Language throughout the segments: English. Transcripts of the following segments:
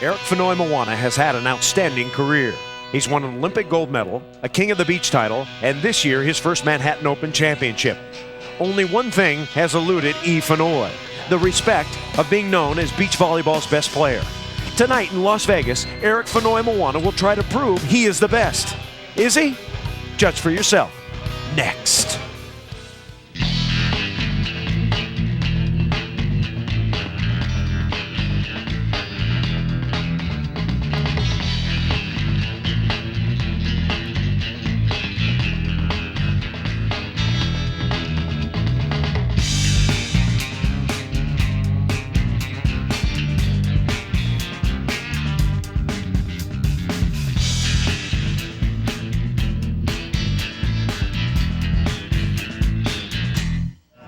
Eric Fenoy Moana has had an outstanding career. He's won an Olympic gold medal, a King of the Beach title, and this year his first Manhattan Open championship. Only one thing has eluded E. Fenoy: the respect of being known as beach volleyball's best player. Tonight in Las Vegas, Eric Fenoy Moana will try to prove he is the best. Is he? Judge for yourself. Next.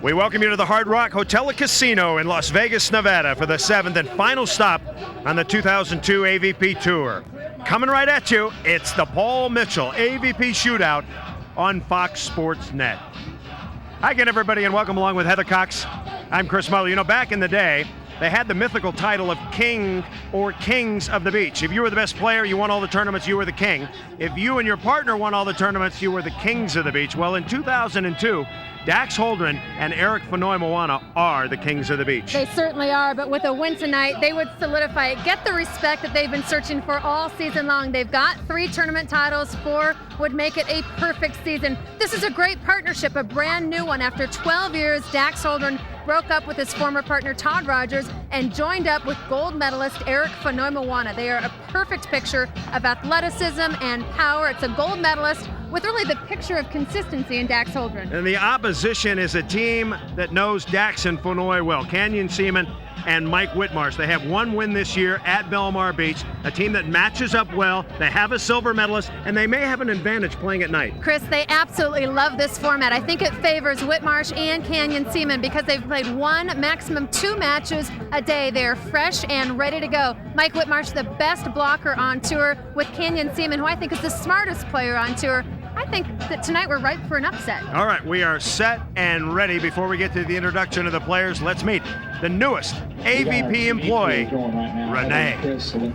We welcome you to the Hard Rock Hotel and Casino in Las Vegas, Nevada for the 7th and final stop on the 2002 AVP Tour. Coming right at you, it's the Paul Mitchell AVP Shootout on Fox Sports Net. Hi again, everybody, and welcome along with Heather Cox. I'm Chris Muller. You know, back in the day, they had the mythical title of King or Kings of the Beach. If you were the best player, you won all the tournaments, you were the king. If you and your partner won all the tournaments, you were the Kings of the Beach. Well, in 2002, Dax Holdren and Eric Fenoy Moana are the Kings of the Beach. They certainly are, but with a win tonight, they would solidify it, get the respect that they've been searching for all season long. They've got 3 tournament titles, 4 would make it a perfect season. This is a great partnership, a brand new one. After 12 years, Dax Holdren broke up with his former partner Todd Rogers and joined up with gold medalist Eric Fenoy Moana. They are a perfect picture of athleticism and power. It's a gold medalist with really the picture of consistency in Dax Holdren. And the opposition is a team that knows Dax and Fenoy well. Canyon Ceman and Mike Whitmarsh. They have 1 win this year at Belmar Beach, a team that matches up well. They have a silver medalist, and they may have an advantage playing at night. Chris, they absolutely love this format. I think it favors Whitmarsh and Canyon Ceman because they've played 1, maximum 2 matches a day. They're fresh and ready to go. Mike Whitmarsh, the best blocker on tour, with Canyon Ceman, who I think is the smartest player on tour. I think that tonight we're ripe for an upset. All right, we are set and ready. Before we get to the introduction of the players, let's meet the newest AVP employee, Renee. Chris, who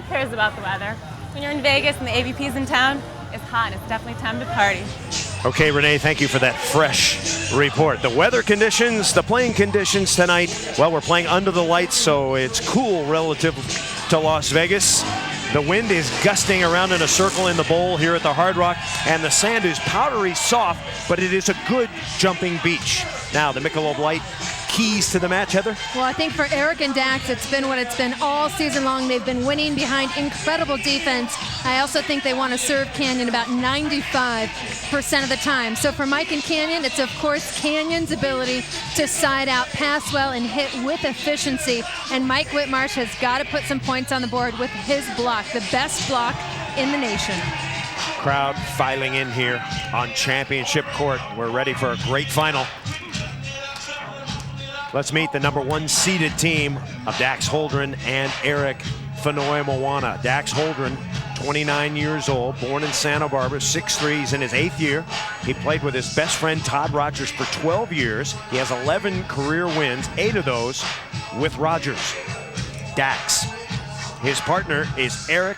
cares about the weather? When you're in Vegas and the AVP's in town, it's hot and it's definitely time to party. Okay, Renee, thank you for that fresh report. The weather conditions, the playing conditions tonight, well, we're playing under the lights, so it's cool relative to Las Vegas. The wind is gusting around in a circle in the bowl here at the Hard Rock, and the sand is powdery soft, but it is a good jumping beach. Now, the Michelob Light keys to the match, Heather? Well, I think for Eric and Dax, it's been what it's been all season long. They've been winning behind incredible defense. I also think they want to serve Canyon about 95% of the time. So for Mike and Canyon, it's of course Canyon's ability to side out, pass well, and hit with efficiency. And Mike Whitmarsh has got to put some points on the board with his block, the best block in the nation. Crowd filing in here on championship court. We're ready for a great final. Let's meet the number 1 seeded team of Dax Holdren and Eric Fenoy Moana. Dax Holdren, 29 years old, born in Santa Barbara, 6'3", he's in his 8th year. He played with his best friend Todd Rogers for 12 years. He has 11 career wins, 8 of those with Rogers. Dax, his partner is Eric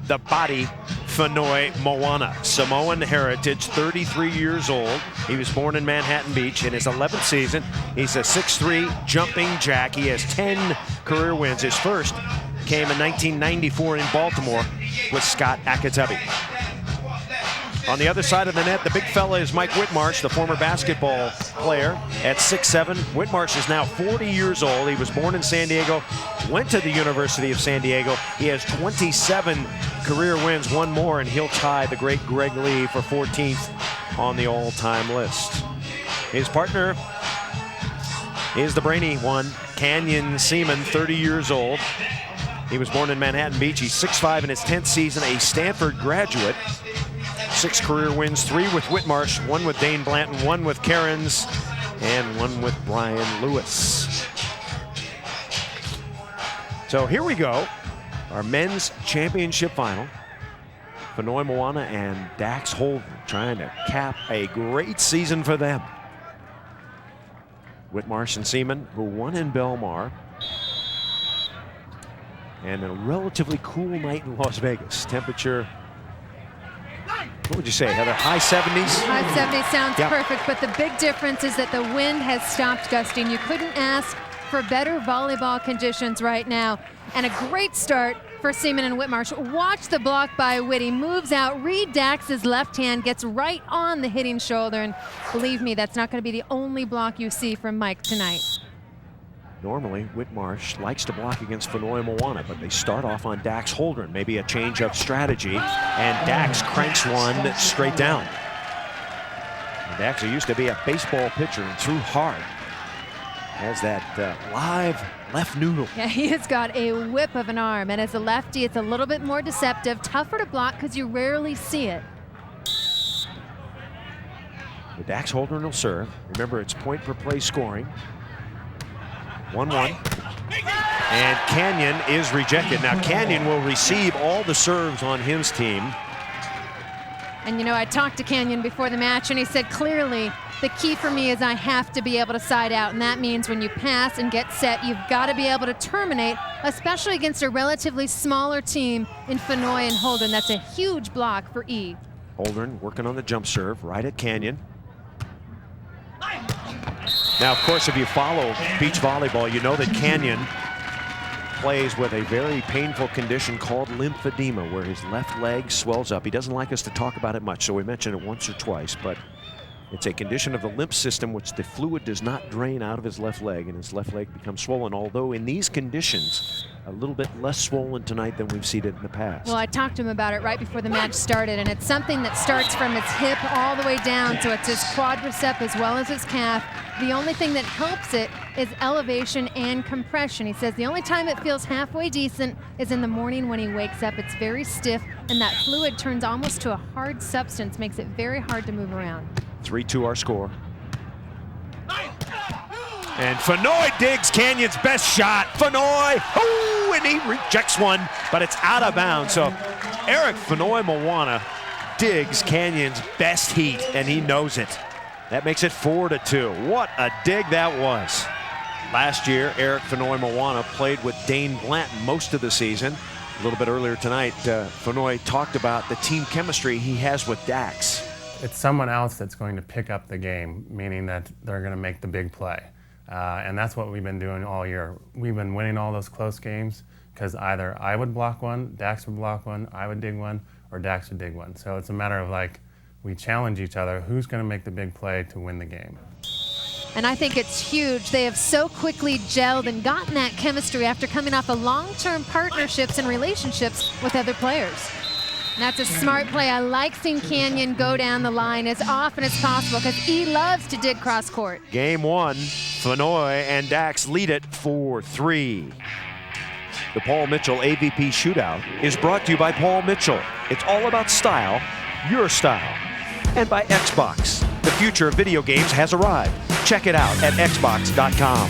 the Body Fenoy Moana, Samoan heritage, 33 years old. He was born in Manhattan Beach. In his 11th season, he's a 6'3" jumping jack. He has 10 career wins. His first came in 1994 in Baltimore with Scott Akatubby. On the other side of the net, the big fella is Mike Whitmarsh, the former basketball player at 6'7". Whitmarsh is now 40 years old. He was born in San Diego, went to the University of San Diego. He has 27 career wins, 1 more, and he'll tie the great Greg Lee for 14th on the all-time list. His partner is the brainy one, Canyon Ceman, 30 years old. He was born in Manhattan Beach. He's 6'5" in his 10th season, a Stanford graduate. 6 career wins, 3 with Whitmarsh, 1 with Dane Blanton, 1 with Cairns, and 1 with Brian Lewis. So here we go, our men's championship final. Fenoy Moana and Dax Holdren trying to cap a great season for them. Whitmarsh and Ceman, who won in Belmar. and a relatively cool night in Las Vegas. Temperature, what would you say, Heather? High 70s? High 70s sounds Yep. perfect, but the big difference is that the wind has stopped gusting. You couldn't ask for better volleyball conditions right now. And a great start for Seaman and Whitmarsh. Watch the block by Whitty. Moves out. Reed Dax's left hand gets right on the hitting shoulder. And believe me, that's not going to be the only block you see from Mike tonight. Normally, Whitmarsh likes to block against Fennoy Moana, but they start off on Dax Holdren. Maybe a change of strategy, and Dax cranks one straight down. And Dax, who used to be a baseball pitcher and threw hard, has that live left noodle. Yeah, he has got a whip of an arm, and as a lefty, it's a little bit more deceptive, tougher to block because you rarely see it. The Dax Holdren will serve. Remember, it's point per play scoring. 1-1. And Canyon is rejected. Now Canyon will receive all the serves on his team. And you know, I talked to Canyon before the match, and he said clearly, the key for me is I have to be able to side out, and that means when you pass and get set, you've got to be able to terminate, especially against a relatively smaller team in Fennoy and Holdren. That's a huge block for E. Holdren working on the jump serve right at Canyon. Now, of course, if you follow beach volleyball, you know that Canyon plays with a very painful condition called lymphedema, where his left leg swells up. He doesn't like us to talk about it much, so we mention it once or twice, but it's a condition of the lymph system which the fluid does not drain out of his left leg, and his left leg becomes swollen, although in these conditions, a little bit less swollen tonight than we've seen it in the past. Well, I talked to him about it right before the match started, and it's something that starts from his hip all the way down, so it's his quadricep as well as his calf. The only thing that helps it is elevation and compression. He says the only time it feels halfway decent is in the morning when he wakes up. It's very stiff, and that fluid turns almost to a hard substance, makes it very hard to move around. 3-2 our score. And Fennoy digs Canyon's best shot. Fennoy, oh, and he rejects one, but it's out of bounds. So Eric Fennoy Moana digs Canyon's best heat, and he knows it. That makes it 4-2. What a dig that was. Last year, Eric Fennoy Moana played with Dane Blanton most of the season. A little bit earlier tonight, Fennoy talked about the team chemistry he has with Dax. It's someone else that's going to pick up the game, meaning that they're going to make the big play. And that's what we've been doing all year. We've been winning all those close games because either I would block one, Dax would block one, I would dig one, or Dax would dig one. So it's a matter of like, we challenge each other, who's going to make the big play to win the game. And I think it's huge. They have so quickly gelled and gotten that chemistry after coming off of long-term partnerships and relationships with other players. And that's a smart play. I like seeing Canyon go down the line as often as possible because he loves to dig cross court. Game one, Fennoy and Dax lead it 4-3. The Paul Mitchell AVP Shootout is brought to you by Paul Mitchell. It's all about style, your style. And by Xbox. The future of video games has arrived. Check it out at xbox.com.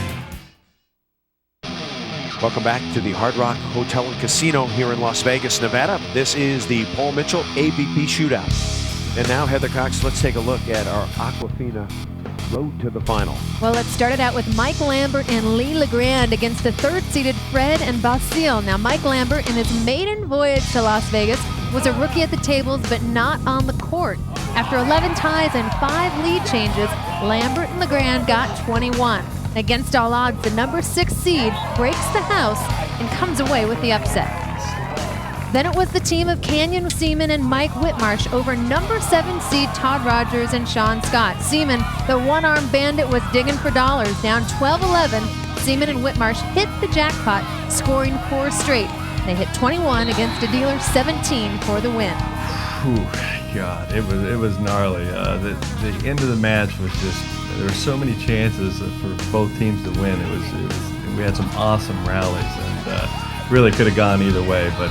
Welcome back to the Hard Rock Hotel and Casino here in Las Vegas, Nevada. This is the Paul Mitchell AVP Shootout. And now, Heather Cox, let's take a look at our Aquafina road to the final. Well, it started out with Mike Lambert and Lee LeGrand against the third-seeded Fred and Basile. Now, Mike Lambert, in his maiden voyage to Las Vegas, was a rookie at the tables, but not on the court. After 11 ties and 5 lead changes, Lambert and LeGrand got 21. Against all odds, the number 6 seed breaks the house and comes away with the upset. Then it was the team of Canyon Seaman and Mike Whitmarsh over number 7 seed Todd Rogers and Sean Scott. Seaman, the one-armed bandit, was digging for dollars. Down 12-11, Seaman and Whitmarsh hit the jackpot, scoring 4 straight. They hit 21 against a dealer 17 for the win. Whew, God, it was gnarly. The end of the match was just, there were so many chances for both teams to win. We had some awesome rallies, and really could have gone either way, but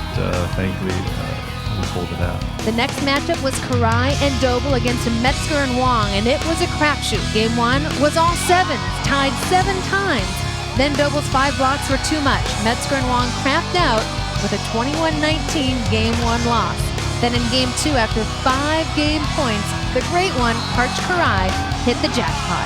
thankfully we pulled it out. The next matchup was Karai and Doble against Metzger and Wong, and it was a crapshoot. Game 1 was all 7s, tied 7 times. Then Doble's 5 blocks were too much. Metzger and Wong crapped out with a 21-19 Game 1 loss. Then in Game 2, after 5 game points, the great one, Karch Karai, hit the jackpot.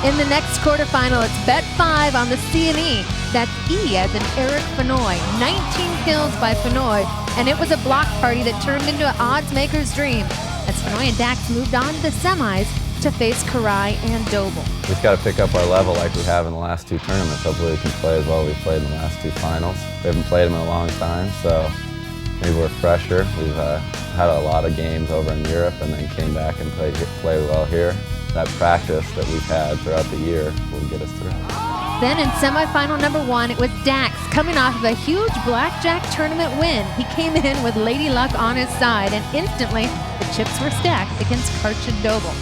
In the next quarterfinal, it's Bet 5 on the C&E. That's E as in Eric Fenoy. 19 kills by Fenoy, and it was a block party that turned into an odds maker's dream as Fenoy and Dax moved on to the semis to face Karai and Doble. We just got to pick up our level like we have in the last 2 tournaments. Hopefully we can play as well as we've played in the last 2 finals. We haven't played them in a long time, so maybe we're fresher. We've had a lot of games over in Europe and then came back and played well here. That practice that we've had throughout the year will get us through. Then in semifinal number 1, it was Dax coming off of a huge blackjack tournament win. He came in with Lady Luck on his side, and instantly the chips were stacked against Karchin Doble.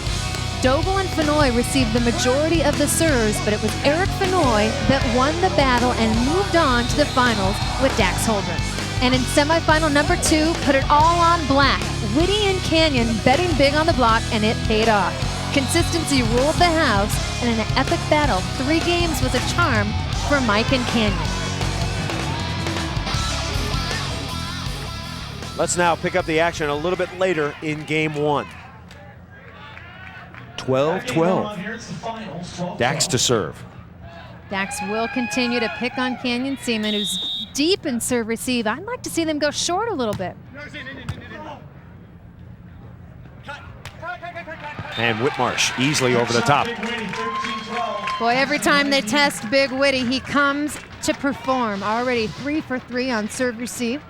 Doble and Fenoy received the majority of the serves, but it was Eric Fenoy that won the battle and moved on to the finals with Dax Holdren. And in semifinal number 2, put it all on black. Whitty and Canyon betting big on the block, and it paid off. Consistency ruled the house, and in an epic battle, 3 games was a charm for Mike and Canyon. Let's now pick up the action a little bit later in game 1. 12-12. Dax to serve. Dax will continue to pick on Canyon Seaman, who's deep in serve receive. I'd like to see them go short a little bit. And Whitmarsh easily over the top. Boy, every time they test Big Whitty, he comes to perform. Already 3 for 3 on serve receive.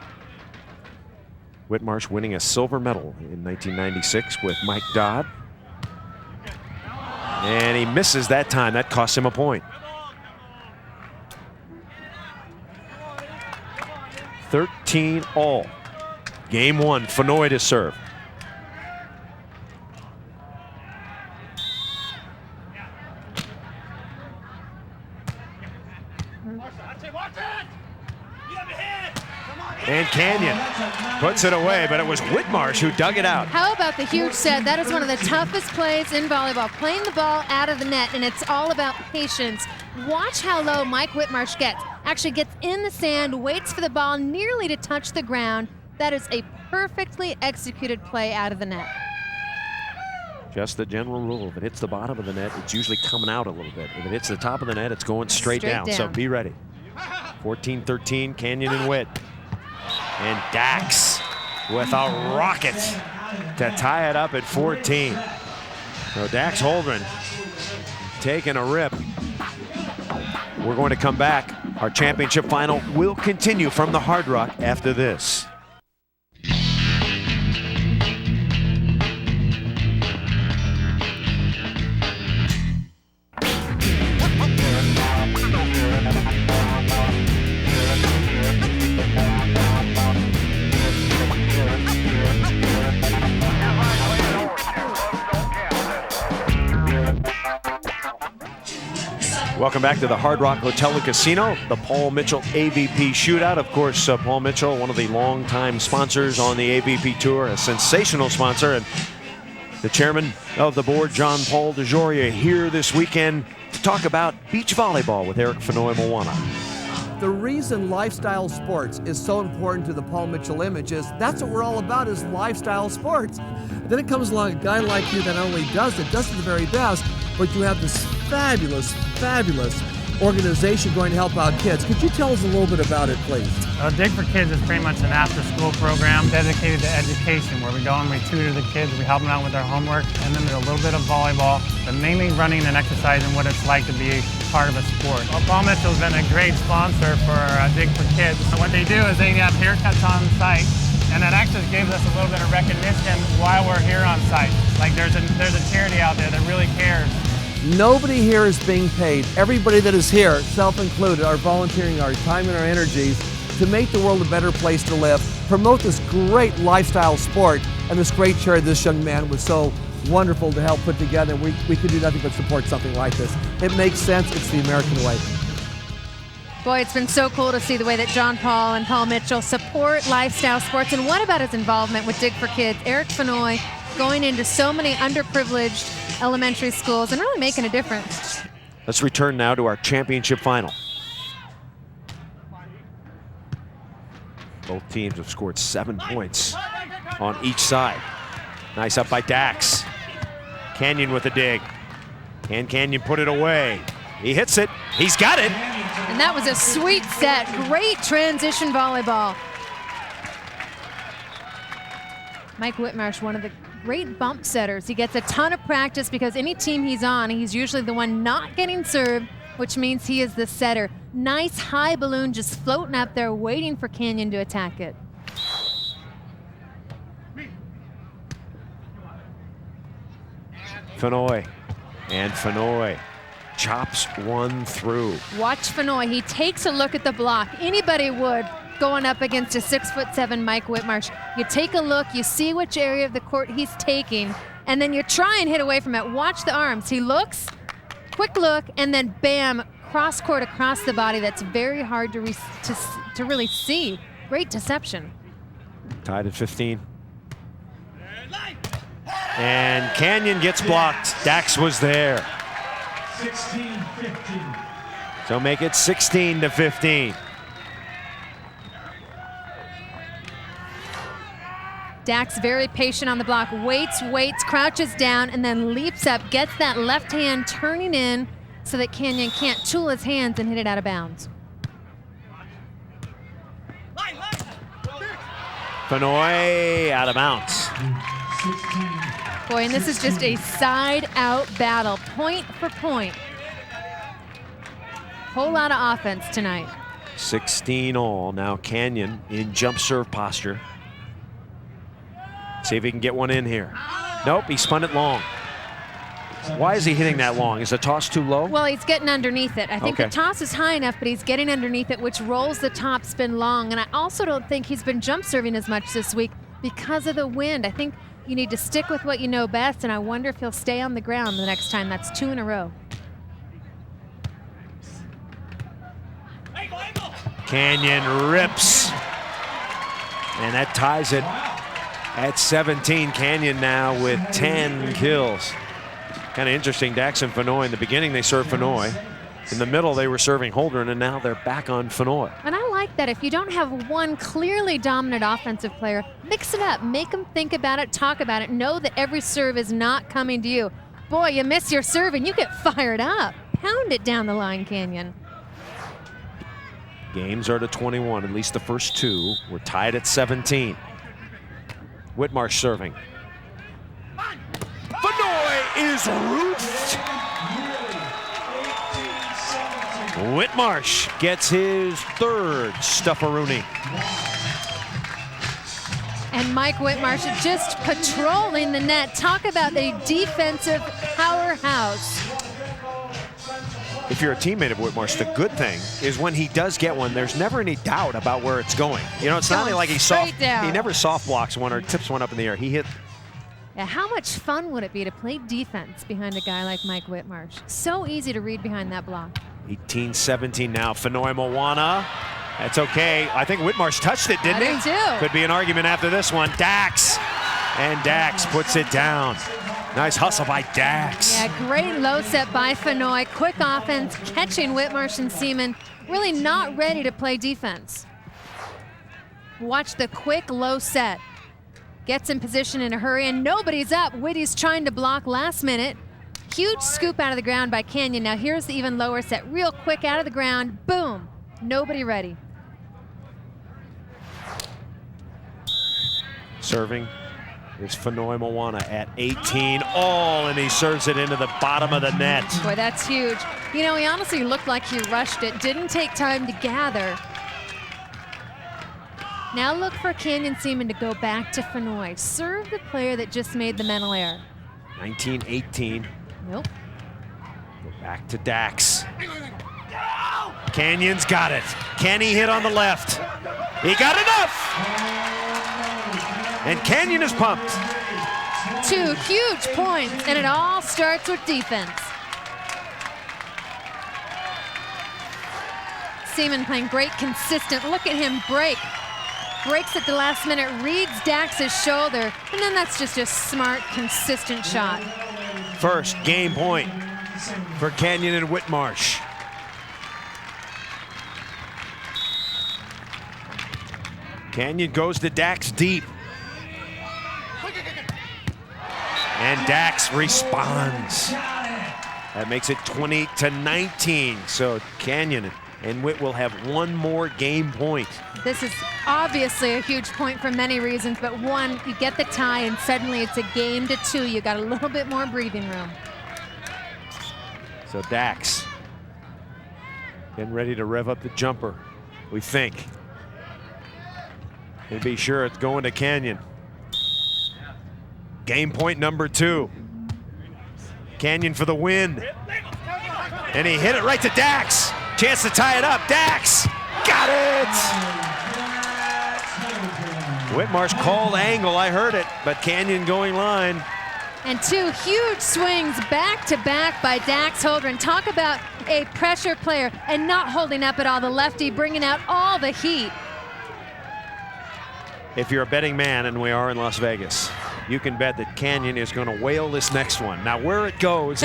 Whitmarsh winning a silver medal in 1996 with Mike Dodd. And he misses that time. That costs him a point. 13 all. Game 1, Fenoy to serve. And Canyon puts it away, but it was Whitmarsh who dug it out. How about the huge set? That is one of the toughest plays in volleyball, playing the ball out of the net, and it's all about patience. Watch how low Mike Whitmarsh gets. Actually gets in the sand, waits for the ball nearly to touch the ground. That is a perfectly executed play out of the net. Just the general rule, if it hits the bottom of the net, it's usually coming out a little bit. If it hits the top of the net, it's going straight down. So be ready. 14-13, Canyon and Whit. And Dax with a rocket to tie it up at 14. So Dax Holdren taking a rip. We're going to come back. Our championship final will continue from the Hard Rock after this. Welcome back to the Hard Rock Hotel and Casino, the Paul Mitchell AVP Shootout. Of course, Paul Mitchell, one of the longtime sponsors on the AVP Tour, a sensational sponsor, and the chairman of the board, John Paul DeJoria, here this weekend to talk about beach volleyball with Eric Fenoy Moana. The reason lifestyle sports is so important to the Paul Mitchell image is that's what we're all about, is lifestyle sports. And then it comes along a guy like you that not only does it the very best, but you have this fabulous organization going to help out kids. Could you tell us a little bit about it, please? Dig for Kids is pretty much an after-school program dedicated to education, where we go and we tutor the kids, we help them out with their homework, and then do a little bit of volleyball, but mainly running and exercising what it's like to be part of a sport. Well, Paul Mitchell's been a great sponsor for Dig for Kids. What they do is they have haircuts on site, and that actually gives us a little bit of recognition while we're here on site. Like there's a charity out there that really cares. Nobody here is being paid. Everybody that is here, self-included, are volunteering our time and our energies to make the world a better place to live, promote this great lifestyle sport, and this great charity this young man was so wonderful to help put together. We could do nothing but support something like this. It makes sense. It's the American way. Boy, it's been so cool to see the way that John Paul and Paul Mitchell support lifestyle sports. And what about his involvement with Dig for Kids? Eric Fenoy going into so many underprivileged elementary schools and really making a difference. Let's return now to our championship final. Both teams have scored 7 points on each side. Nice up by Dax. Canyon with a dig. Can Canyon put it away? He hits it. He's got it. And that was a sweet set. Great transition volleyball. Mike Whitmarsh, one of the great bump setters. He gets a ton of practice because any team he's on, he's usually the one not getting served, which means he is the setter. Nice high balloon just floating up there waiting for Canyon to attack it. Fenoy. And Fenoy chops one through. Watch Fenoy. He takes a look at the block. Anybody would going up against a 6'7" Mike Whitmarsh. You take a look, you see which area of the court he's taking, and then you try and hit away from it. Watch the arms. He looks, quick look, and then bam, cross court across the body. That's very hard to really see. Great deception. Tied at 15. And Canyon gets blocked. Dax was there. 16-15. So make it 16-15. Dax very patient on the block, waits, crouches down, and then leaps up, gets that left hand turning in so that Canyon can't tool his hands and hit it out of bounds. Fenoy out of bounds. Boy, and this is just a side-out battle, point for point. Whole lot of offense tonight. 16 all. Now Canyon in jump serve posture. See if he can get one in here. Nope, he spun it long. Why is he hitting that long? Is the toss too low? Well, he's getting underneath it. I think Okay. the toss is high enough, but he's getting underneath it, which rolls the top spin long. And I also don't think he's been jump serving as much this week because of the wind. I think you need to stick with what you know best, and I wonder if he'll stay on the ground the next time. That's 2 in a row. Canyon rips. And that ties it at 17. Canyon now with 10 kills. Kind of interesting, Dax and Fenoy. In the beginning, they served Fenoy. In the middle, they were serving Holdren, and now they're back on Fenoy. And I like that. If you don't have one clearly dominant offensive player, mix it up. Make them think about it, talk about it. Know that every serve is not coming to you. Boy, you miss your serve and you get fired up. Pound it down the line, Canyon. Games are to 21. At least the first two. We're tied at 17. Whitmarsh serving. Fenoy is roofed. Whitmarsh gets his third Stuffaroonie. And Mike Whitmarsh just patrolling the net. Talk about a defensive powerhouse. If you're a teammate of Whitmarsh, the good thing is when he does get one, there's never any doubt about where it's going. You know, it's not Going like he straight down. he never soft blocks one or tips one up in the air. He hit. Yeah, how much fun would it be to play defense behind a guy like Mike Whitmarsh? So easy to read behind that block. 18-17 now. Fenoy Moana. That's okay. I think Whitmarsh touched it, didn't I he? do too. Could be an argument after this one. Dax. And Dax puts it down. Nice hustle by Dax. Yeah, great low set by Fenoy. Quick offense, catching Whitmarsh and Seaman. Really not ready to play defense. Watch the quick low set. Gets in position in a hurry, and nobody's up. Whitty's trying to block last minute. Huge scoop out of the ground by Canyon. Now here's the even lower set. Real quick out of the ground. Boom. Nobody ready. Serving is Fenoy Moana at 18 all, and he serves it into the bottom of the net. Boy, that's huge. You know, he honestly looked like he rushed it. Didn't take time to gather. Now look for Canyon Seaman to go back to Fenoy. Serve the player that just made the mental error. 19-18. Nope. Go back to Dax. Canyon's got it. Can he hit on the left? He got enough! And Canyon is pumped. 2 huge points, and it all starts with defense. Seaman playing great, consistent. Look at him break. Breaks at the last minute, reads Dax's shoulder, and then that's just a smart, consistent shot. First game point for Canyon and Whitmarsh. Canyon goes to Dax deep. And Dax responds. That makes it 20-19. So Canyon and Witt will have one more game point. This is obviously a huge point for many reasons, but one, you get the tie and suddenly it's a game to 2. You got a little bit more breathing room. So Dax getting ready to rev up the jumper, we think. And be sure it's going to Canyon. Game point number 2. Canyon for the win. And he hit it right to Dax. Chance to tie it up. Dax got it. Whitmarsh called angle. I heard it, but Canyon going line. And 2 huge swings back to back by Dax Holdren. Talk about a pressure player and not holding up at all. The lefty bringing out all the heat. If you're a betting man, and we are in Las Vegas, you can bet that Canyon is going to whale this next one. Now, where it goes,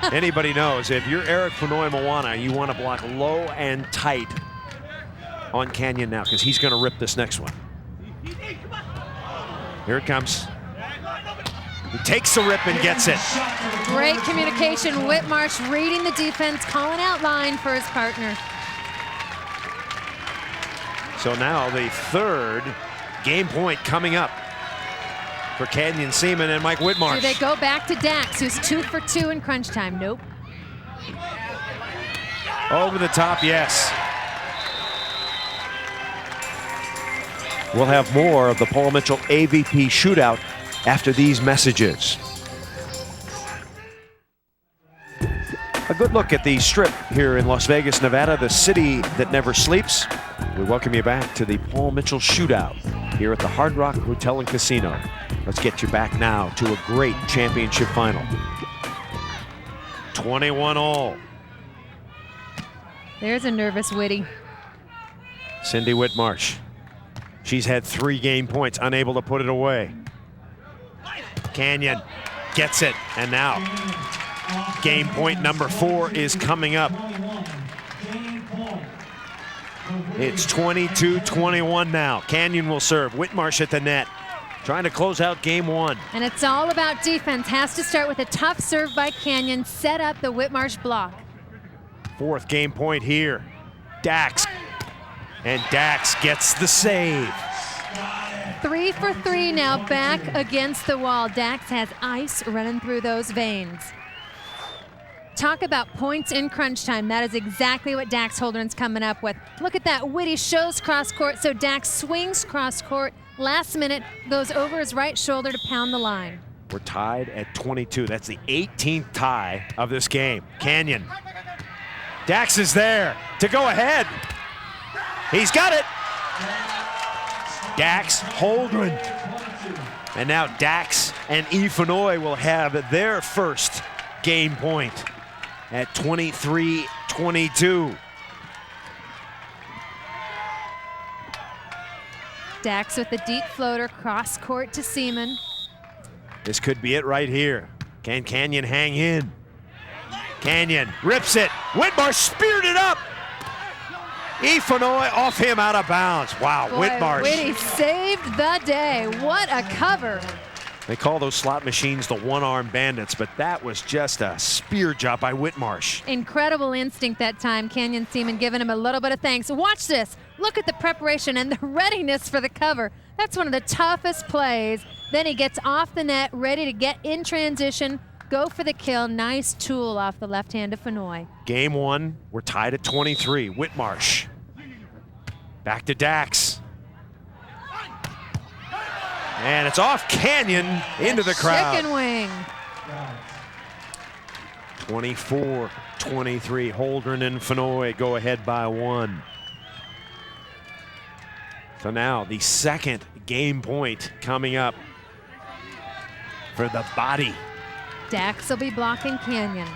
anybody knows. If you're Eric Fonoimoana, you want to block low and tight on Canyon now, because he's going to rip this next one. Here it comes. He takes the rip and gets it. Great communication. Whitmarsh reading the defense, calling out line for his partner. So now the third game point coming up for Canyon Ceman and Mike Whitmarsh. Do they go back to Dax, who's 2 for 2 in crunch time? Nope. Over the top, yes. We'll have more of the Paul Mitchell AVP shootout after these messages. A good look at the Strip here in Las Vegas, Nevada, the city that never sleeps. We welcome you back to the Paul Mitchell shootout here at the Hard Rock Hotel and Casino. Let's get you back now to a great championship final. 21 all. There's a nervous Whitty. Cindy Whitmarsh. She's had 3 game points, unable to put it away. Canyon gets it, and now game point number 4 is coming up. It's 22-21 now. Canyon will serve. Whitmarsh at the net, trying to close out game 1. And it's all about defense. Has to start with a tough serve by Canyon, set up the Whitmarsh block. 4th game point here. Dax. And Dax gets the save. 3 for 3 now, back against the wall. Dax has ice running through those veins. Talk about points in crunch time. That is exactly what Dax Holdren's coming up with. Look at that. Whitty shows cross court, so Dax swings cross court. Last minute, goes over his right shoulder to pound the line. We're tied at 22. That's the 18th tie of this game. Canyon. Dax is there to go ahead. He's got it. Dax Holdren. And now Dax and Ifanoy will have their first game point at 23-22. Dax with the deep floater, cross court to Ceman. This could be it right here. Can Canyon hang in? Canyon rips it. Whitmarsh speared it up. Ifanoy off him out of bounds. Wow, Boy, Whitmarsh. Whitty saved the day. What a cover. They call those slot machines the one-arm bandits, but that was just a spear job by Whitmarsh. Incredible instinct that time. Canyon Ceman giving him a little bit of thanks. Watch this. Look at the preparation and the readiness for the cover. That's one of the toughest plays. Then he gets off the net, ready to get in transition, go for the kill. Nice tool off the left hand of Fenoy. Game 1, we're tied at 23. Whitmarsh. Back to Dax. And it's off Canyon into the crowd. Chicken wing. 24-23. Holdren and Fenoy go ahead by 1. So now the second game point coming up for the body. Dax will be blocking Canyon.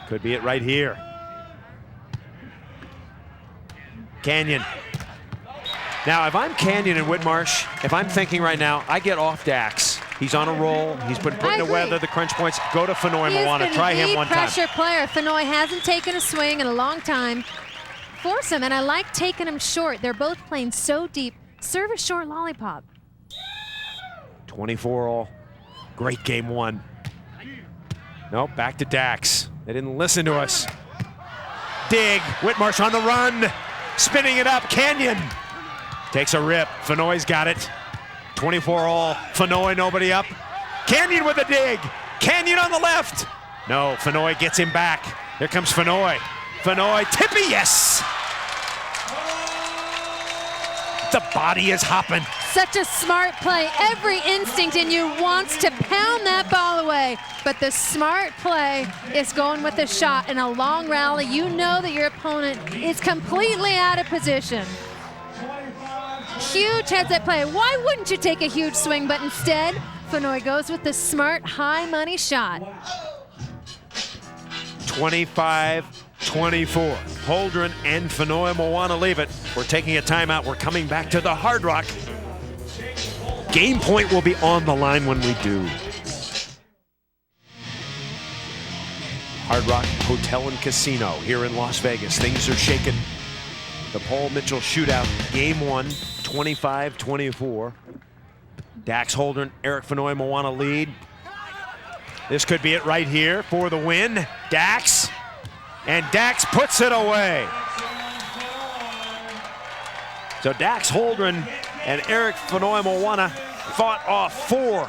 Could be it right here. Canyon. Now, if I'm Canyon and Whitmarsh, if I'm thinking right now, I get off Dax. He's on a roll. He's been putting to weather the crunch points. Go to Fonoimoana. Try him one time. He's been the pressure player. Fenoy hasn't taken a swing in a long time. Force him, and I like taking him short. They're both playing so deep. Serve a short lollipop. 24 all. Great game 1. Nope, back to Dax. They didn't listen to us. Dig, Whitmarsh on the run, spinning it up, Canyon. Takes a rip, Fenoy's got it. 24 all, Fenoy nobody up. Canyon with a dig, Canyon on the left. No, Fenoy gets him back. Here comes Fenoy. Fenoy, tippy, yes! The body is hopping. Such a smart play. Every instinct in you wants to pound that ball away. But the smart play is going with a shot in a long rally. You know that your opponent is completely out of position. Huge heads up play. Why wouldn't you take a huge swing? But instead, Fenoy goes with the smart high money shot. 25-24. Holdren and Fenoy Moana leave it. We're taking a timeout. We're coming back to the Hard Rock. Game point will be on the line when we do. Hard Rock Hotel and Casino here in Las Vegas. Things are shaking. The Paul Mitchell shootout, game 1, 25-24. Dax Holdren, Eric Fenoy Moana lead. This could be it right here for the win. Dax, and Dax puts it away. So Dax Holdren and Eric Fenoy Moana fought off 4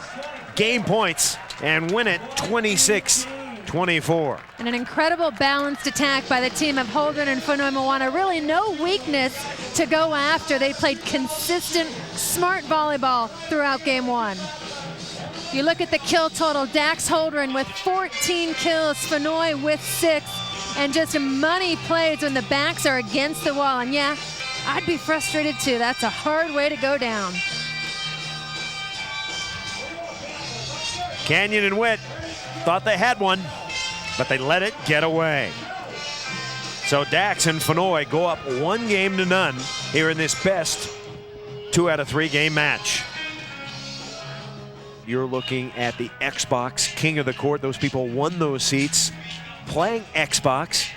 game points and win it 26-24. And an incredible balanced attack by the team of Holdren and Fenoy Moana. Really no weakness to go after. They played consistent, smart volleyball throughout game 1. You look at the kill total, Dax Holdren with 14 kills, Fenoy with 6, and just money plays when the backs are against the wall. And yeah, I'd be frustrated too. That's a hard way to go down. Canyon and Witt thought they had one, but they let it get away. So Dax and Fenoy go up 1-0 here in this best 2 out of 3 game match. You're looking at the Xbox King of the Court. Those people won those seats playing Xbox.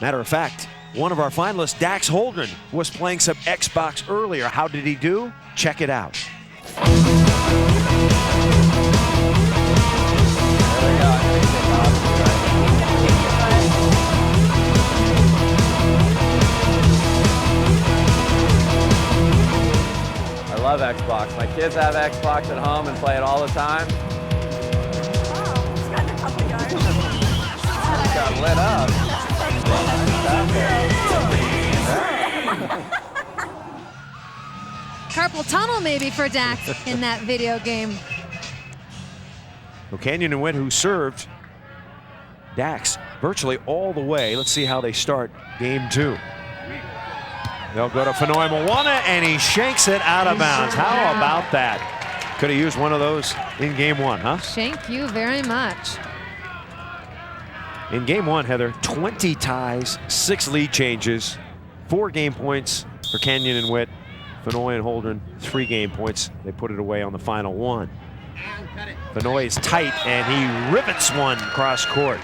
Matter of fact, one of our finalists, Dax Holdren, was playing some Xbox earlier. How did he do? Check it out. I love Xbox. My kids have Xbox at home and play it all the time. Got lit up. Carpal tunnel maybe for Dax in that video game. Well, Canyon and Witt, who served Dax virtually all the way. Let's see how they start game 2. They'll go to Fenoy Moana, and he shanks it out of bounds. How about that? Could have used one of those in game 1, huh? Thank you very much. In game 1, Heather, 20 ties, 6 lead changes, 4 game points for Canyon and Witt. Fenoy and Holdren, 3 game points. They put it away on the final one. Fenoy is tight, and he rivets one cross court.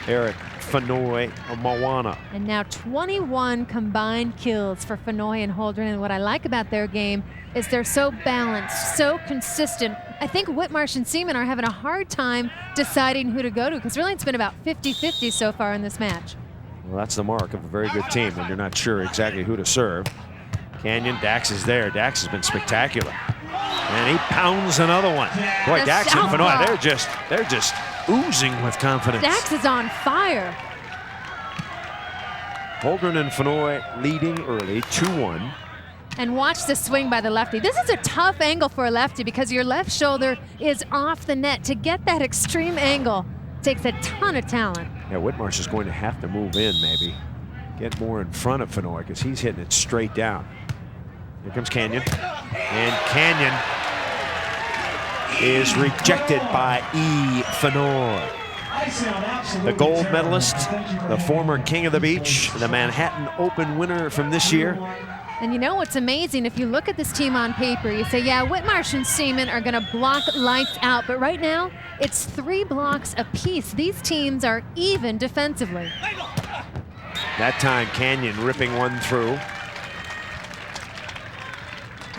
Eric Fenoy Moana. And now 21 combined kills for Fenoy and Holdren. And what I like about their game is they're so balanced, so consistent. I think Whitmarsh and Seaman are having a hard time deciding who to go to, because really it's been about 50-50 so far in this match. Well, that's the mark of a very good team when you're not sure exactly who to serve. Canyon, Dax is there. Dax has been spectacular. And he pounds another one. Boy, Dax and Fenoy, they're just oozing with confidence. Dax is on fire. Holdren and Fenoy leading early, 2-1. And watch the swing by the lefty. This is a tough angle for a lefty because your left shoulder is off the net. To get that extreme angle takes a ton of talent. Yeah, Whitmarsh is going to have to move in maybe. Get more in front of Fenoy because he's hitting it straight down. Here comes Canyon. And Canyon is rejected by E. Fenoy. The gold medalist, the former king of the beach, the Manhattan Open winner from this year. And you know what's amazing? If you look at this team on paper, you say, yeah, Whitmarsh and Seaman are going to block lights out. But right now, it's 3 blocks apiece. These teams are even defensively. That time, Canyon ripping one through.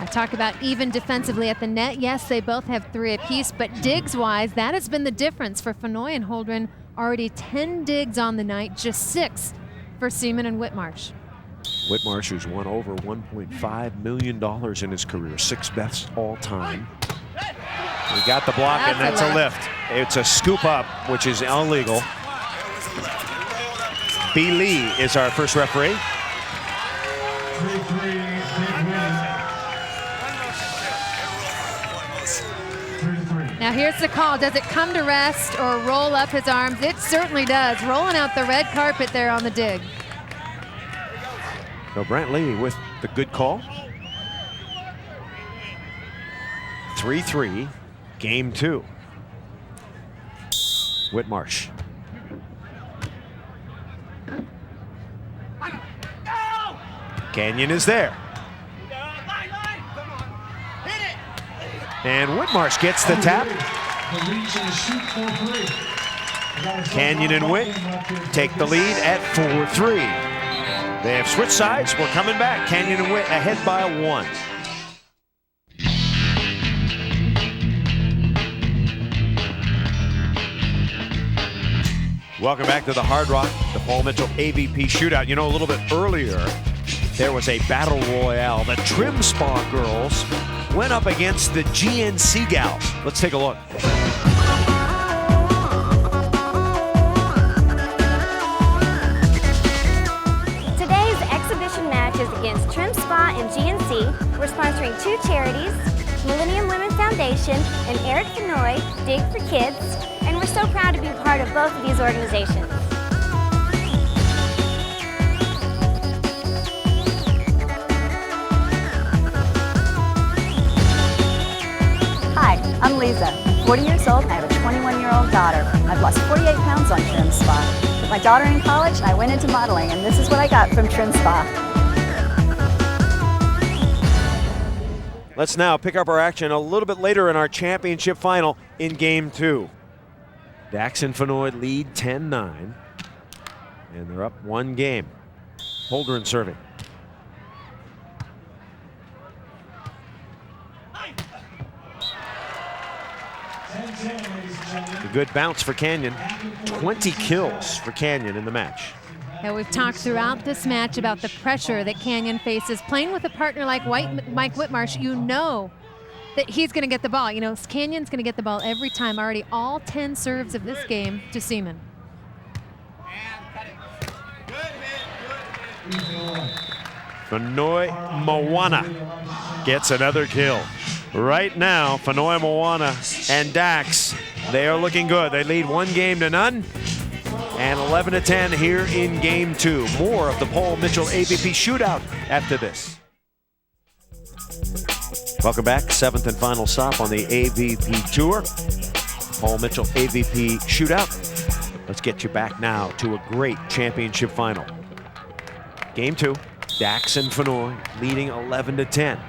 I talk about even defensively at the net. Yes, they both have 3 apiece, but digs-wise, that has been the difference for Fennoy and Holdren. Already 10 digs on the night, just 6 for Seaman and Whitmarsh. Whitmarsh, who's won over $1.5 million in his career, 6th best all time. He got the block, and that's a lift. It's a scoop up, which is illegal. B. Lee is our first referee. Now here's the call. Does it come to rest or roll up his arms? It certainly does. Rolling out the red carpet there on the dig. So Brant Lee with the good call. 3-3, game 2. Whitmarsh. Canyon is there. And Whitmarsh gets the tap. Canyon and Whit take the lead at 4-3. They have switched sides. We're coming back. Canyon and Whit ahead by 1. Welcome back to the Hard Rock, the Paul Mitchell AVP Shootout. You know, a little bit earlier, there was a battle royale. The Trim Spa girls went up against the GNC gals. Let's take a look. Today's exhibition match is against Trim Spa and GNC. We're sponsoring 2 charities, Millennium Women Foundation and Eric Fennoy, Dig for Kids, and we're so proud to be part of both of these organizations. Hi, I'm Lisa. I'm 40 years old and I have a 21-year-old daughter. I've lost 48 pounds on Trim Spa. With my daughter in college, I went into modeling, and this is what I got from Trim Spa. Let's now pick up our action a little bit later in our championship final in game 2. Dax and Fennoy lead 10-9, and they're up 1 game. Holdren serving. A good bounce for Canyon. 20 kills for Canyon in the match. And we've talked throughout this match about the pressure that Canyon faces. Playing with a partner like Mike Whitmarsh, you know that he's going to get the ball. You know, Canyon's going to get the ball every time. Already all 10 serves of this game to Seaman. Fennoy Moana gets another kill. Right now, Fennoy Moana and Dax, they are looking good. They lead 1-0 and 11-10 here in game 2. More of the Paul Mitchell AVP Shootout after this. Welcome back, 7th and final stop on the AVP Tour. Paul Mitchell AVP Shootout. Let's get you back now to a great championship final. Game 2, Dax and Fennoy leading 11-10.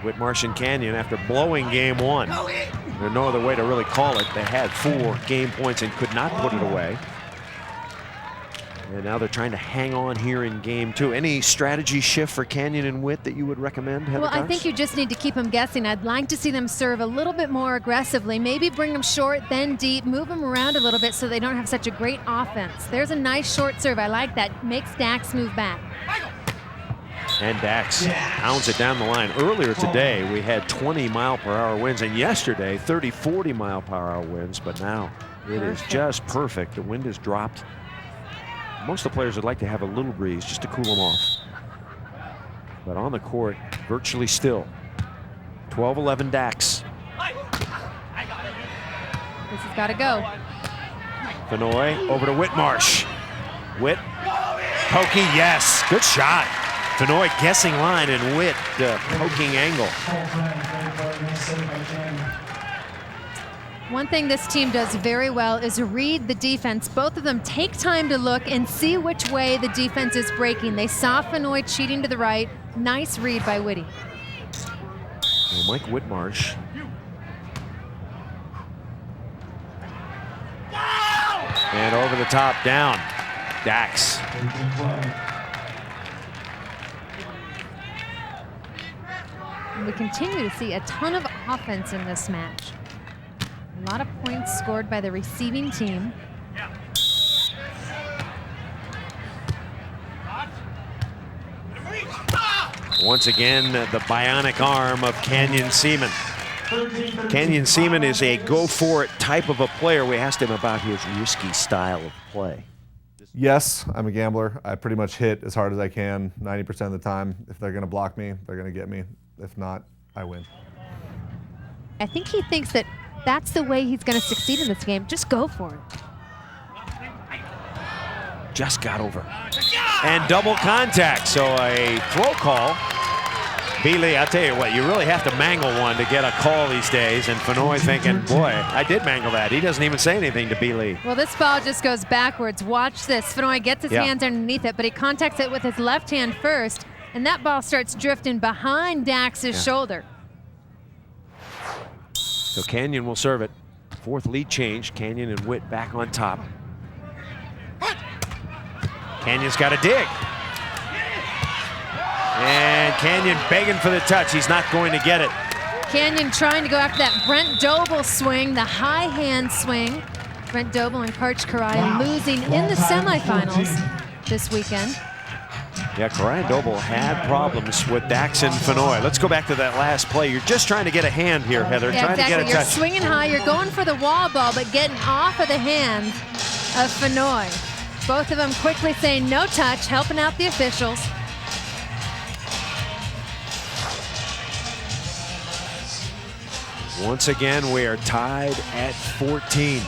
Whitmarsh and Canyon after blowing game 1. There's no other way to really call it. They had 4 game points and could not put it away. And now they're trying to hang on here in game 2. Any strategy shift for Canyon and Whit that you would recommend, Heather Well, Cox? I think you just need to keep them guessing. I'd like to see them serve a little bit more aggressively. Maybe bring them short, then deep, move them around a little bit so they don't have such a great offense. There's a nice short serve. I like that. Makes Dax move back. And Dax pounds it down the line. Earlier today, we had 20-mile-per-hour winds, and yesterday, 30, 40-mile-per-hour winds, but now it is just perfect. The wind has dropped. Most of the players would like to have a little breeze just to cool them off. But on the court, virtually still. 12-11 Dax. This has got to go. Fennoy over to Whitmarsh. Whit, pokey, yes, good shot. Fennoy guessing line and Whit poking angle. One thing this team does very well is read the defense. Both of them take time to look and see which way the defense is breaking. They saw Fennoy cheating to the right. Nice read by Whitty. Well, Mike Whitmarsh. And over the top, down. Dax. And we continue to see a ton of offense in this match. A lot of points scored by the receiving team. Once again, the bionic arm of Canyon Ceman. Canyon Ceman is a go-for-it type of a player. We asked him about his risky style of play. Yes, I'm a gambler. I pretty much hit as hard as I can 90% of the time. If they're going to block me, they're going to get me. If not, I win. I think he thinks that that's the way he's going to succeed in this game. Just go for it. Just got over. And double contact, so a throw call. Bealey, I'll tell you what, you really have to mangle one to get a call these days. And Fenoy thinking, boy, I did mangle that. He doesn't even say anything to Bealey. Well, this ball just goes backwards. Watch this. Fenoy gets his hands underneath it, but he contacts it with his left hand first, and that ball starts drifting behind Dax's shoulder. So Canyon will serve it. Fourth lead change. Canyon and Witt back on top. Canyon's got a dig. And Canyon begging for the touch. He's not going to get it. Canyon trying to go after that Brent Doble swing, the high hand swing. Brent Doble and Karch Kiraly losing in the semifinals this weekend. Yeah, Kiraly Doble had problems with Dax and Fenoy. Let's go back to that last play. You're just trying to get a hand here, Heather. Yeah, trying exactly. to get a You're touch. swinging high. You're going for the wall ball, but getting off of the hand of Fenoy. Both of them quickly saying no touch, helping out the officials. Once again, we are tied at 14.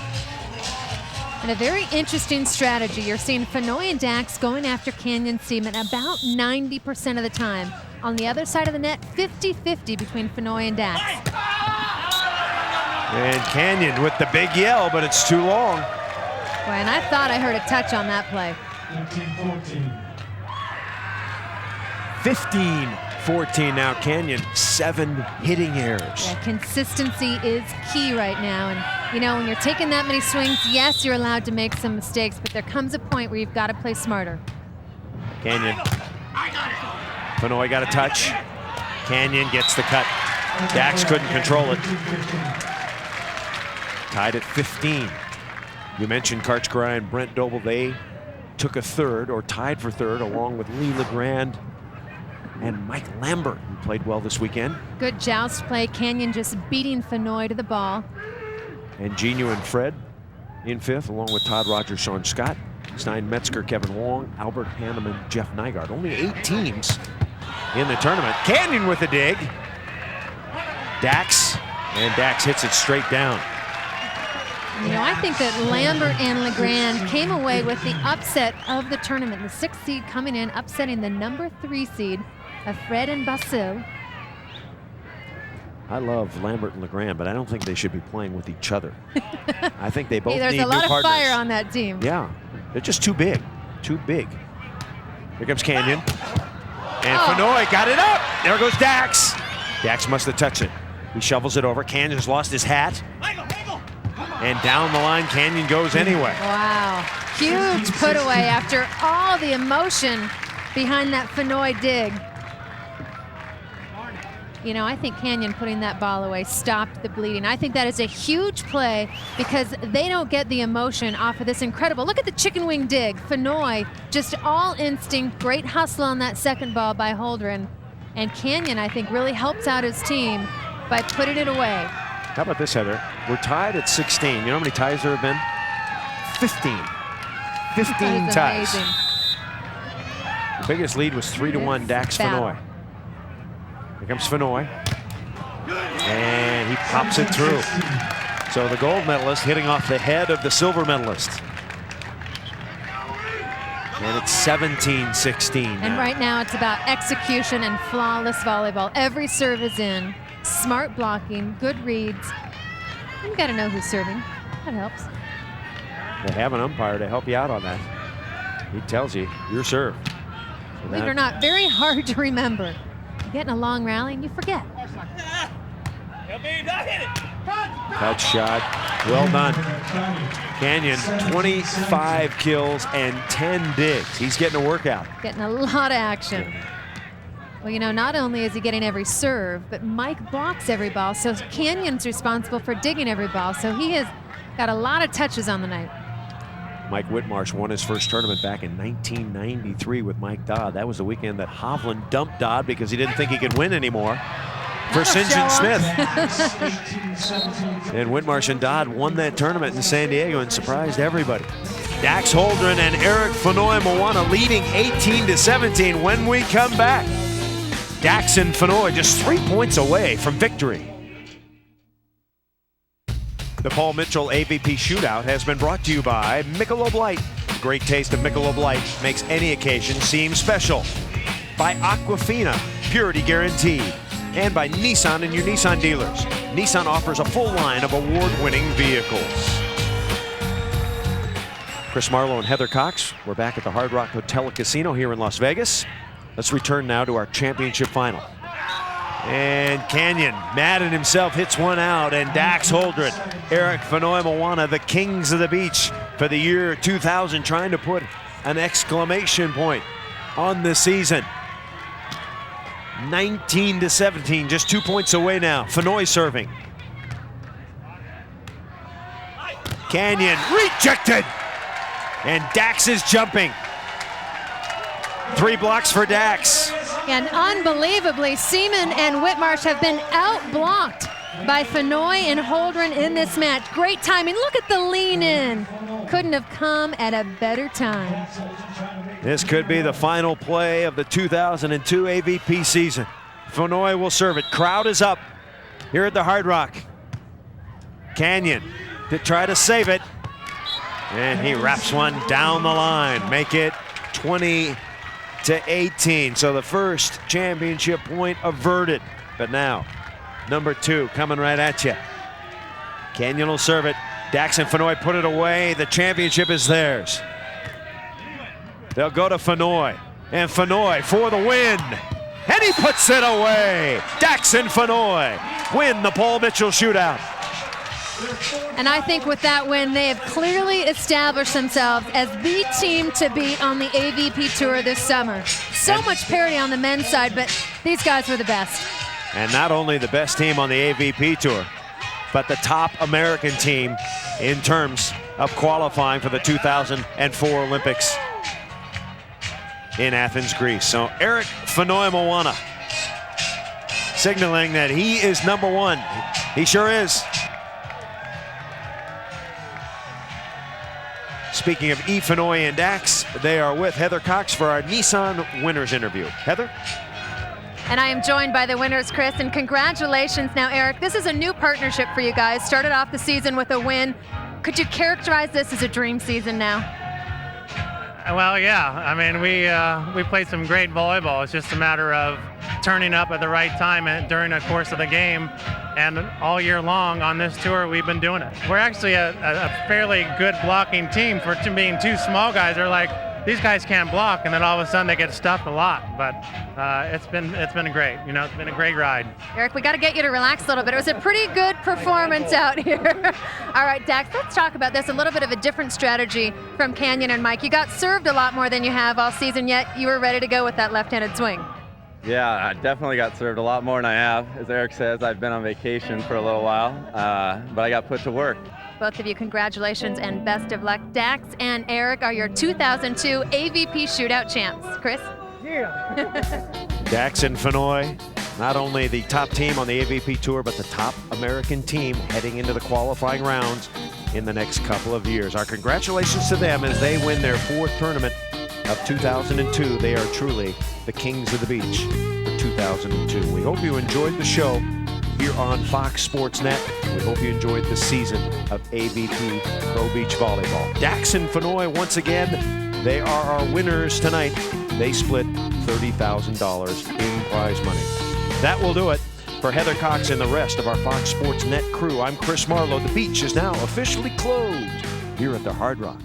And a very interesting strategy. You're seeing Fenoy and Dax going after Canyon Ceman about 90% of the time. On the other side of the net, 50-50 between Fenoy and Dax. And Canyon with the big yell, but it's too long. Boy, and I thought I heard a touch on that play. 15-14 now. Canyon, 7 hitting errors. Yeah, consistency is key right now. And, you know, when you're taking that many swings, yes, you're allowed to make some mistakes, but there comes a point where you've got to play smarter. Canyon. Fenoy got a touch. Canyon gets the cut. Dax couldn't control it. Tied at 15. You mentioned Karch Kiraly and Brent Doble. They took a third, or tied for third, along with Lee LeGrand and Mike Lambert, who played well this weekend. Good joust play. Canyon just beating Fenoy to the ball. And Gino and Fred in fifth, along with Todd Rogers, Sean Scott, Stein Metzger, Kevin Wong, Albert Hanneman, Jeff Nygaard. Only 8 teams in the tournament. Canyon with a dig. Dax, and Dax hits it straight down. You know, I think that Lambert and LeGrand came away with the upset of the tournament. The 6th seed coming in, upsetting the number 3 seed of Fred and Basil. I love Lambert and LeGrand, but I don't think they should be playing with each other. I think they both Hey, there's need a lot new of partners. fire on that team. Yeah, they're just too big, too big. Here comes Canyon. And Fenoy got it up. There goes Dax. Dax must have touched it. He shovels it over. Canyon's lost his hat. And down the line, Canyon goes anyway. Wow, huge put away after all the emotion behind that Fenoy dig. You know, I think Canyon putting that ball away stopped the bleeding. I think that is a huge play because they don't get the emotion off of this incredible. Look at the chicken wing dig. Fenoy, just all instinct, great hustle on that second ball by Holdren. And Canyon, I think, really helps out his team by putting it away. How about this, Heather? We're tied at 16. You know how many ties there have been? 15. 15 ties. Amazing. The biggest lead was 3-1 Dax Fenoy. Here comes Fenoy. And he pops it through. So the gold medalist hitting off the head of the silver medalist. And it's 17-16 now. And right now it's about execution and flawless volleyball. Every serve is in. Smart blocking, good reads. You got to know who's serving. That helps. They have an umpire to help you out on that. He tells you, your serve. So Believe it or not, very hard to remember. You get in a long rally and you forget. Touch shot, well done. Canyon, 25 kills and 10 digs. He's getting a workout. Getting a lot of action. Well, you know, not only is he getting every serve, but Mike blocks every ball, so Canyon's responsible for digging every ball, so he has got a lot of touches on the night. Mike Whitmarsh won his first tournament back in 1993 with Mike Dodd. That was the weekend that Hovland dumped Dodd because he didn't think he could win anymore for St. John Smith. And Whitmarsh and Dodd won that tournament in San Diego and surprised everybody. Dax Holdren and Eric Fonoimoana leading 18-17 when we come back. Dax and Fonoy just 3 points away from victory. The Paul Mitchell AVP Shootout has been brought to you by Michelob Light. The great taste of Michelob Light makes any occasion seem special. By Aquafina, purity guaranteed. And by Nissan and your Nissan dealers. Nissan offers a full line of award-winning vehicles. Chris Marlowe and Heather Cox, we're back at the Hard Rock Hotel and Casino here in Las Vegas. Let's return now to our championship final. And Canyon, mad at himself, hits one out, and Dax Holdren, Eric Fonoimoana, the kings of the beach for the year 2000, trying to put an exclamation point on the season. 19-17, just 2 points away now. Fonoy serving. Canyon rejected, and Dax is jumping. 3 blocks for Dax. And unbelievably, Seaman and Whitmarsh have been out-blocked by Fonoy and Holdren in this match. Great timing. Look at the lean in. Couldn't have come at a better time. This could be the final play of the 2002 AVP season. Fonoy will serve it. Crowd is up here at the Hard Rock. Canyon to try to save it. And he wraps one down the line. Make it 20-18. So the first championship point averted. But now, number 2 coming right at you. Canyon will serve it. Dax and Fonoy put it away. The championship is theirs. They'll go to Fonoy. And Fonoy for the win. And he puts it away. Dax and Fonoy win the Paul Mitchell Shootout. And I think with that win, they have clearly established themselves as the team to beat on the AVP Tour this summer. So much parity on the men's side, but these guys were the best. And not only the best team on the AVP Tour, but the top American team in terms of qualifying for the 2004 Olympics in Athens, Greece. So Eric Fonoimoana signaling that he is number 1. He sure is. Speaking of E. Fonoy and Dax, they are with Heather Cox for our Nissan winners interview. Heather? And I am joined by the winners, Chris, and congratulations. Now, Eric, this is a new partnership for you guys. Started off the season with a win. Could you characterize this as a dream season now? Well, yeah. I mean, we played some great volleyball. It's just a matter of turning up at the right time during the course of the game. And all year long on this tour, we've been doing it. We're actually a fairly good blocking team for being 2 small guys. They're like, these guys can't block, and then all of a sudden they get stuffed a lot. But it's been great. You know, it's been a great ride. Eric, we got to get you to relax a little bit. It was a pretty good performance out here. All right, Dax, let's talk about this. A little bit of a different strategy from Canyon and Mike. You got served a lot more than you have all season, yet you were ready to go with that left-handed swing. Yeah, I definitely got served a lot more than I have. As Eric says, I've been on vacation for a little while, but I got put to work. Both of you, congratulations and best of luck. Dax and Eric are your 2002 AVP Shootout champs. Chris? Yeah. Dax and Fonoy, not only the top team on the AVP Tour, but the top American team heading into the qualifying rounds in the next couple of years. Our congratulations to them as they win their 4th tournament of 2002. They are truly the kings of the beach for 2002. We hope you enjoyed the show here on Fox Sports Net. We hope you enjoyed the season of AVP Pro Beach Volleyball. Dax and Fonoy, once again, they are our winners tonight. They split $30,000 in prize money. That will do it. For Heather Cox and the rest of our Fox Sports Net crew, I'm Chris Marlowe. The beach is now officially closed here at the Hard Rock.